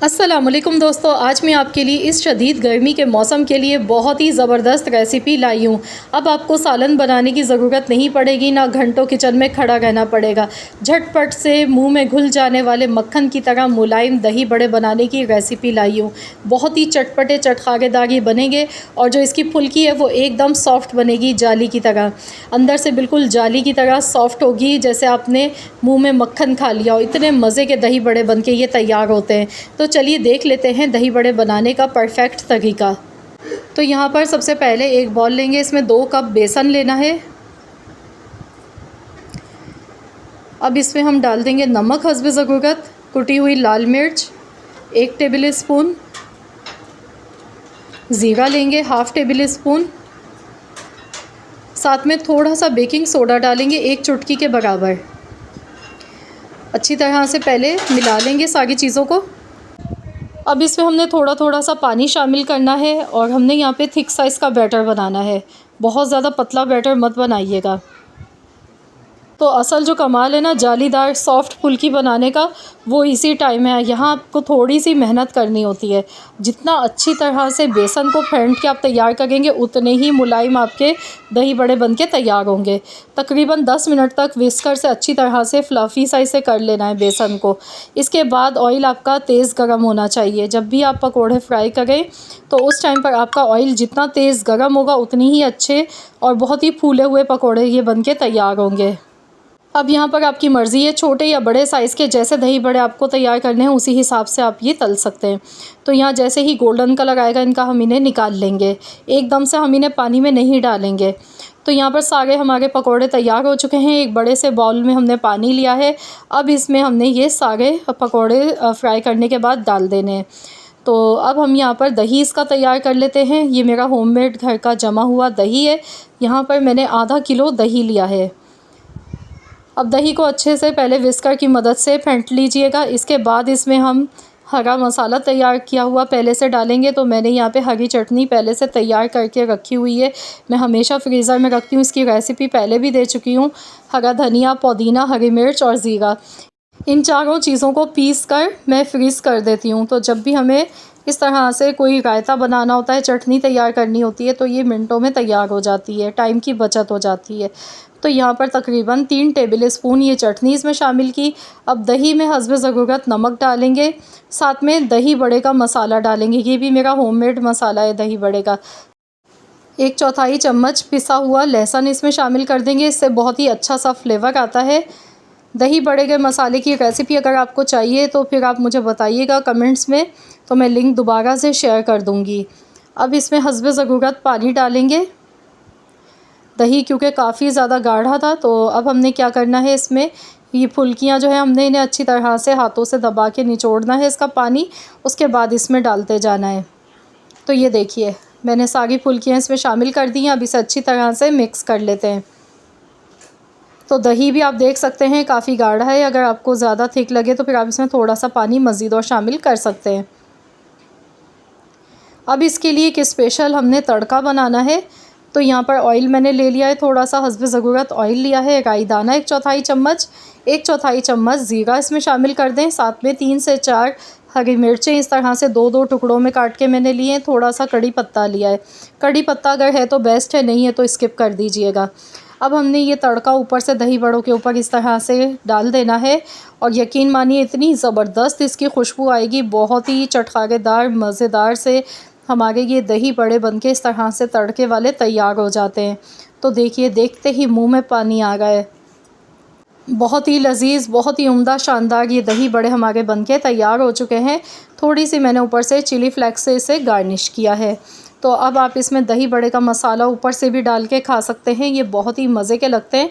अस्सलामुअलैकुम दोस्तों, आज मैं आपके लिए इस शदीद गर्मी के मौसम के लिए बहुत ही ज़बरदस्त रेसिपी लाई हूँ। अब आपको सालन बनाने की ज़रूरत नहीं पड़ेगी, ना घंटों किचन में खड़ा रहना पड़ेगा। झटपट से मुंह में घुल जाने वाले मक्खन की तरह मुलायम दही बड़े बनाने की रेसिपी लाई हूँ। बहुत ही चटपटे चटखारेदार ये बनेंगे और जो इसकी फुल्की है वो एकदम सॉफ्ट बनेगी, जाली की तरह। अंदर से बिल्कुल जाली की तरह सॉफ्ट होगी, जैसे आपने मुँह में मक्खन खा लिया हो। इतने मज़े के दही बड़े बन के ये तैयार होते हैं। तो चलिए देख लेते हैं दही बड़े बनाने का परफेक्ट तरीका। तो यहाँ पर सबसे पहले एक बॉल लेंगे, इसमें 2 कप बेसन लेना है। अब इसमें हम डाल देंगे नमक हस्बे ज़रूरत, कुटी हुई लाल मिर्च 1 टेबल स्पून, ज़ीरा लेंगे 1/2 टेबल स्पून, साथ में थोड़ा सा बेकिंग सोडा डालेंगे 1 चुटकी के बराबर। अच्छी तरह से पहले मिला लेंगे सारी चीज़ों को। अब इसमें हमने थोड़ा थोड़ा सा पानी शामिल करना है और हमने यहाँ पे थिक साइज़ का बैटर बनाना है। बहुत ज़्यादा पतला बैटर मत बनाइएगा। तो असल जो कमाल है ना जालीदार सॉफ्ट फुल्की बनाने का, वो इसी टाइम है। यहाँ आपको थोड़ी सी मेहनत करनी होती है। जितना अच्छी तरह से बेसन को फेंट के आप तैयार करेंगे, उतने ही मुलायम आपके दही बड़े बन के तैयार होंगे। तकरीबन 10 मिनट तक विस्कर से अच्छी तरह से फ्लफ़ी साइज से कर लेना है बेसन को। इसके बाद ऑयल आपका तेज़ गर्म होना चाहिए। जब भी आप पकोड़े फ्राई करें तो उस टाइम पर आपका ऑयल जितना तेज़ गर्म होगा, उतनी ही अच्छे और बहुत ही फूले हुए पकोड़े ये बन के तैयार होंगे। अब यहाँ पर आपकी मर्ज़ी है, छोटे या बड़े साइज़ के जैसे दही बड़े आपको तैयार करने हैं उसी हिसाब से आप ये तल सकते हैं। तो यहाँ जैसे ही गोल्डन कलर आएगा इनका हम इन्हें निकाल लेंगे। एकदम से हम इन्हें पानी में नहीं डालेंगे। तो यहाँ पर सारे हमारे पकोड़े तैयार हो चुके हैं। एक बड़े से बाउल में हमने पानी लिया है। अब इसमें हमने ये सारे पकोड़े फ्राई करने के बाद डाल देने हैं। तो अब हम यहाँ पर दही इसका तैयार कर लेते हैं। ये मेरा होममेड घर का जमा हुआ दही है। यहाँ पर मैंने आधा किलो दही लिया है। अब दही को अच्छे से पहले विस्कर की मदद से फेंट लीजिएगा। इसके बाद इसमें हम हरा मसाला तैयार किया हुआ पहले से डालेंगे। तो मैंने यहाँ पे हरी चटनी पहले से तैयार करके रखी हुई है। मैं हमेशा फ्रीज़र में रखती हूँ, इसकी रेसिपी पहले भी दे चुकी हूँ। हरा धनिया, पुदीना, हरी मिर्च और ज़ीरा, इन चारों चीज़ों को पीस कर मैं फ्रीज़ कर देती हूँ। तो जब भी हमें इस तरह से कोई रायता बनाना होता है, चटनी तैयार करनी होती है, तो ये मिनटों में तैयार हो जाती है, टाइम की बचत हो जाती है। तो यहाँ पर तकरीबन 3 टेबल स्पून ये चटनी इसमें शामिल की। अब दही में हस्बे ज़रूरत नमक डालेंगे, साथ में दही बड़े का मसाला डालेंगे। ये भी मेरा होममेड मसाला है दही बड़े का। 1/4 चम्मच पिसा हुआ लहसुन इसमें शामिल कर देंगे, इससे बहुत ही अच्छा सा फ्लेवर आता है। दही बड़े के मसाले की रेसिपी अगर आपको चाहिए तो फिर आप मुझे बताइएगा कमेंट्स में, तो मैं लिंक दोबारा से शेयर कर दूँगी। अब इसमें हस्बे ज़रूरत पानी डालेंगे। दही क्योंकि काफ़ी ज़्यादा गाढ़ा था, तो अब हमने क्या करना है, इसमें ये फुल्कियाँ जो है हमने इन्हें अच्छी तरह से हाथों से दबा के निचोड़ना है इसका पानी। उसके बाद इसमें डालते जाना है। तो ये देखिए मैंने सारी फुल्कियाँ इसमें शामिल कर दी हैं। अब इसे अच्छी तरह से मिक्स कर लेते हैं। तो दही भी आप देख सकते हैं काफ़ी गाढ़ा है। अगर आपको ज़्यादा थिक लगे तो फिर आप इसमें थोड़ा सा पानी मज़ीद और शामिल कर सकते हैं। अब इसके लिए एक स्पेशल हमने तड़का बनाना है। तो यहाँ पर ऑयल मैंने ले लिया है, थोड़ा सा हस्बे ज़रूरत ऑयल लिया है। राई दाना 1/4 चम्मच, 1/4 चम्मच ज़ीरा इसमें शामिल कर दें। साथ में 3 से 4 हरी मिर्चें इस तरह से 2-2 टुकड़ों में काट के मैंने लिए हैं। थोड़ा सा कड़ी पत्ता लिया है। कड़ी पत्ता अगर है तो बेस्ट है, नहीं है तो स्किप कर दीजिएगा। अब हमने ये तड़का ऊपर से दही बड़ों के ऊपर इस तरह से डाल देना है और यकीन मानिए इतनी ज़बरदस्त इसकी खुशबू आएगी। बहुत ही चटखारेदार मज़ेदार से हमारे ये दही बड़े बनके इस तरह से तड़के वाले तैयार हो जाते हैं। तो देखिए देखते ही मुंह में पानी आ गया है। बहुत ही लजीज़, बहुत ही उम्दा शानदार ये दही बड़े हमारे बनके तैयार हो चुके हैं। थोड़ी सी मैंने ऊपर से चिली फ्लेक्स से इसे गार्निश किया है। तो अब आप इसमें दही बड़े का मसाला ऊपर से भी डाल के खा सकते हैं। ये बहुत ही मज़े के लगते हैं।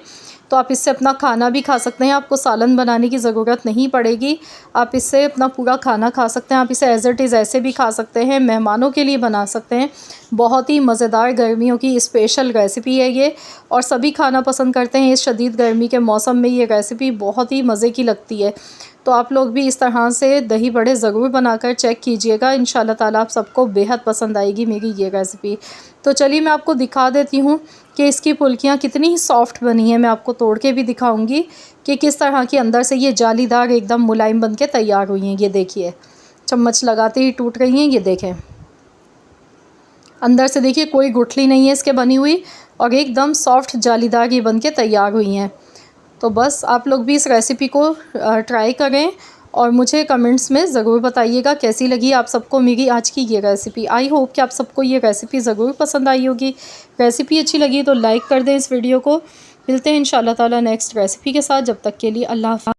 तो आप इससे अपना खाना भी खा सकते हैं। आपको सालन बनाने की ज़रूरत नहीं पड़ेगी। आप इससे अपना पूरा खाना खा सकते हैं। आप इसे एज़ इट इज़ ऐसे भी खा सकते हैं, मेहमानों के लिए बना सकते हैं। बहुत ही मज़ेदार गर्मियों की स्पेशल रेसिपी है ये, और सभी खाना पसंद करते हैं। इस शदीद गर्मी के मौसम में ये रेसिपी बहुत ही मज़े की लगती है। तो आप लोग भी इस तरह से दही बड़े ज़रूर बनाकर चेक कीजिएगा। इंशाल्लाह ताला आप सबको बेहद पसंद आएगी मेरी ये रेसिपी। तो चलिए मैं आपको दिखा देती हूँ कि इसकी फुल्कियाँ कितनी सॉफ्ट बनी हैं। मैं आपको तोड़ के भी दिखाऊंगी कि किस तरह की अंदर से ये जालीदार एकदम मुलायम बन के तैयार हुई हैं। ये देखिए चम्मच लगाते ही टूट रही हैं। ये देखें, अंदर से देखिए कोई गुठली नहीं है इसके बनी हुई, और एकदम सॉफ्ट जालीदार ये बन के तैयार हुई हैं। तो बस आप लोग भी इस रेसिपी को ट्राई करें और मुझे कमेंट्स में ज़रूर बताइएगा कैसी लगी आप सबको मेरी आज की ये रेसिपी। आई होप कि आप सबको ये रेसिपी ज़रूर पसंद आई होगी। रेसिपी अच्छी लगी तो लाइक कर दें इस वीडियो को। मिलते हैं इंशाल्लाह ताला नेक्स्ट रेसिपी के साथ। जब तक के लिए अल्लाह हाफ़िज़।